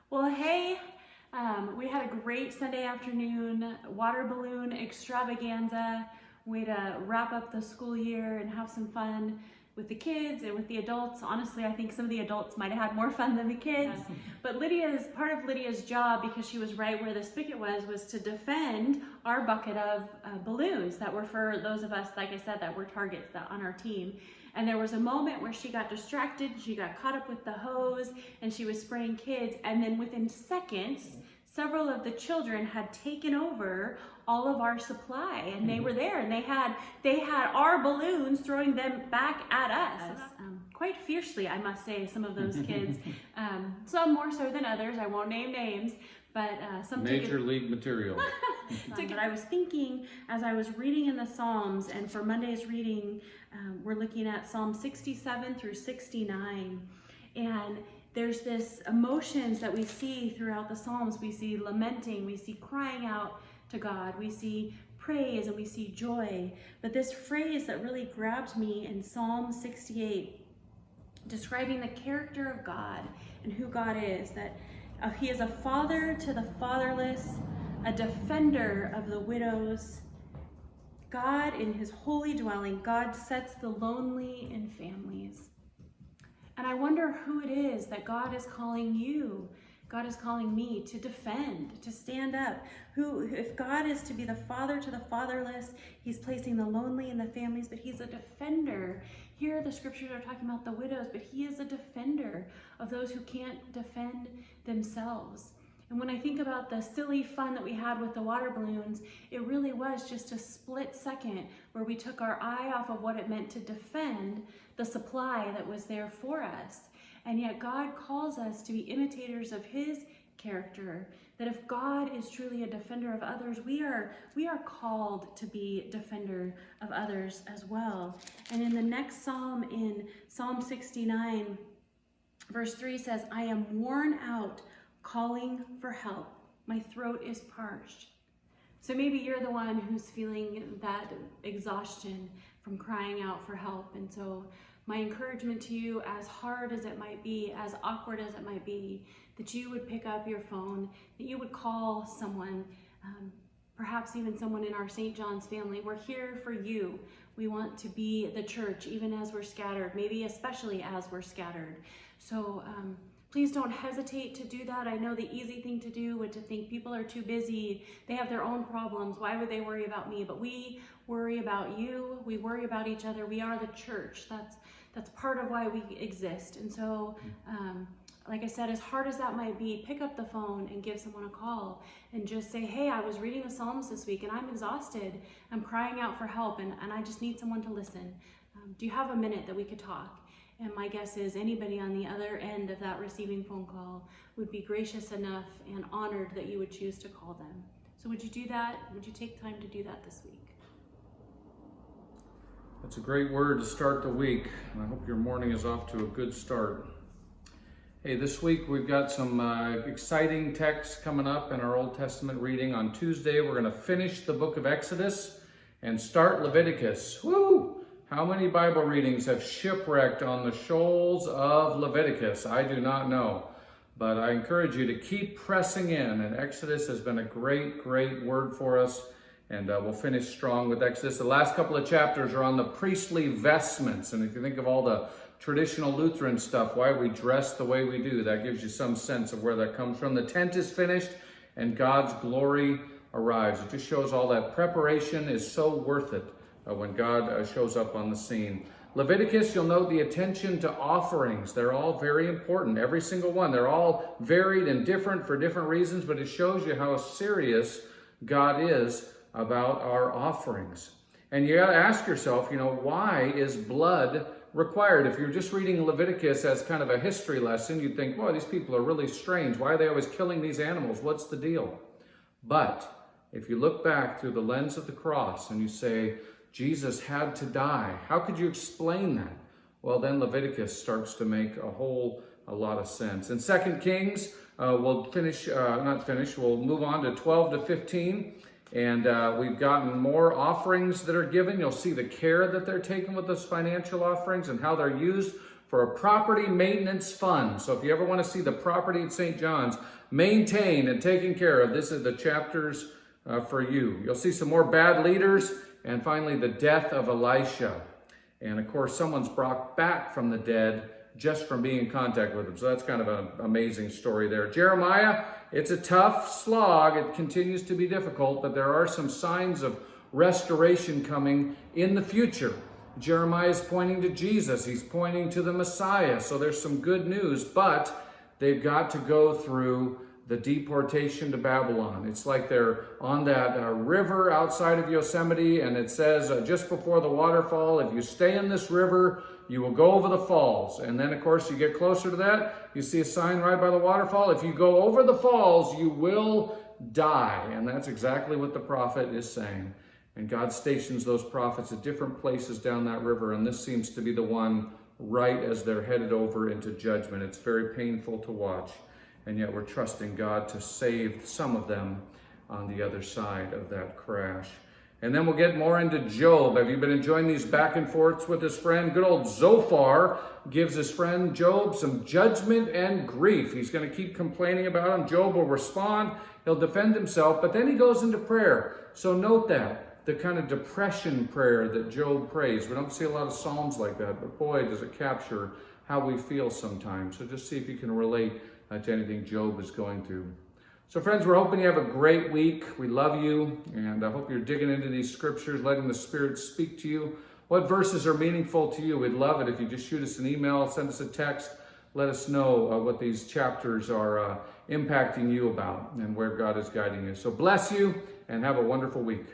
Well, hey, we had a great Sunday afternoon water balloon extravaganza, way to wrap up the school year and have some fun with the kids and with the adults. Honestly, I think some of the adults might have had more fun than the kids. But part of Lydia's job, because she was right where the spigot was to defend our bucket of balloons that were for those of us, like I said, that were targets that on our team. And there was a moment where she got distracted, she got caught up with the hose, and she was spraying kids. And then within seconds, several of the children had taken over all of our supply, and they were there, and they had our balloons throwing them back at us, quite fiercely, I must say. Some of those kids, some more so than others. I won't name names, but some Major league material. But I was thinking as I was reading in the Psalms, and for Monday's reading, we're looking at Psalm 67 through 69, and there's this emotions that we see throughout the Psalms. We see lamenting, we see crying out to God, we see praise, and we see joy. But this phrase that really grabbed me in Psalm 68, describing the character of God and who God is, that He is a father to the fatherless, a defender of the widows. God in His holy dwelling, God sets the lonely in families. And I wonder who it is that God is calling you, God is calling me to defend, to stand up. If God is to be the father to the fatherless, He's placing the lonely in the families, but He's a defender. Here the scriptures are talking about the widows, but He is a defender of those who can't defend themselves. And when I think about the silly fun that we had with the water balloons, it really was just a split second where we took our eye off of what it meant to defend the supply that was there for us. And yet God calls us to be imitators of His character, that if God is truly a defender of others, we are called to be defender of others as well. And in the next psalm, in Psalm 69, verse 3 says, I am worn out calling for help. My throat is parched. So maybe you're the one who's feeling that exhaustion from crying out for help. And so my encouragement to you, as hard as it might be, as awkward as it might be, that you would pick up your phone, that you would call someone, perhaps even someone in our St. John's family. We're here for you. We want to be the church, even as we're scattered, maybe especially as we're scattered. So please don't hesitate to do that. I know the easy thing to do would to think people are too busy. They have their own problems. Why would they worry about me? But we worry about you. We worry about each other. We are the church. That's part of why we exist. And so, like I said, as hard as that might be, pick up the phone and give someone a call and just say, hey, I was reading the Psalms this week and I'm exhausted. I'm crying out for help and I just need someone to listen. Do you have a minute that we could talk? And my guess is anybody on the other end of that receiving phone call would be gracious enough and honored that you would choose to call them. So would you do that? Would you take time to do that this week? That's a great word to start the week. I hope your morning is off to a good start. Hey, this week we've got some exciting texts coming up in our Old Testament reading. On Tuesday, we're going to finish the book of Exodus and start Leviticus. Woo! How many Bible readings have shipwrecked on the shoals of Leviticus? I do not know, but I encourage you to keep pressing in. And Exodus has been a great, great word for us, and we'll finish strong with Exodus. The last couple of chapters are on the priestly vestments, and if you think of all the traditional Lutheran stuff, why we dress the way we do, that gives you some sense of where that comes from. The tent is finished, and God's glory arrives. It just shows all that preparation is so worth it. When God shows up on the scene. Leviticus, you'll note the attention to offerings. They're all very important, every single one. They're all varied and different for different reasons, but it shows you how serious God is about our offerings. And you got to ask yourself, why is blood required? If you're just reading Leviticus as kind of a history lesson, you'd think, boy, these people are really strange. Why are they always killing these animals? What's the deal? But if you look back through the lens of the cross and you say, Jesus had to die. How could you explain that? Well, then Leviticus starts to make a lot of sense. In 2 Kings, we'll move on to 12 to 15. And we've gotten more offerings that are given. You'll see the care that they're taking with those financial offerings and how they're used for a property maintenance fund. So if you ever want to see the property in St. John's maintained and taken care of, this is the chapters for you. You'll see some more bad leaders, and finally the death of Elisha. And of course, someone's brought back from the dead just from being in contact with him. So that's kind of an amazing story there. Jeremiah, it's a tough slog. It continues to be difficult, but there are some signs of restoration coming in the future. Jeremiah is pointing to Jesus. He's pointing to the Messiah. So there's some good news, but they've got to go through the deportation to Babylon. It's like they're on that river outside of Yosemite, and it says just before the waterfall, if you stay in this river, you will go over the falls. And then, of course, you get closer to that, you see a sign right by the waterfall. If you go over the falls, you will die. And that's exactly what the prophet is saying. And God stations those prophets at different places down that river, and this seems to be the one right as they're headed over into judgment. It's very painful to watch. And yet we're trusting God to save some of them on the other side of that crash. And then we'll get more into Job. Have you been enjoying these back and forths with his friend? Good old Zophar gives his friend Job some judgment and grief. He's going to keep complaining about him. Job will respond. He'll defend himself, but then he goes into prayer. So note that, the kind of depression prayer that Job prays. We don't see a lot of Psalms like that, but boy, does it capture how we feel sometimes. So just see if you can relate to anything Job is going through. So friends, we're hoping you have a great week. We love you, and I hope you're digging into these scriptures, letting the Spirit speak to you. What verses are meaningful to you? We'd love it if you just shoot us an email, send us a text, let us know what these chapters are impacting you about and where God is guiding you. So bless you, and have a wonderful week.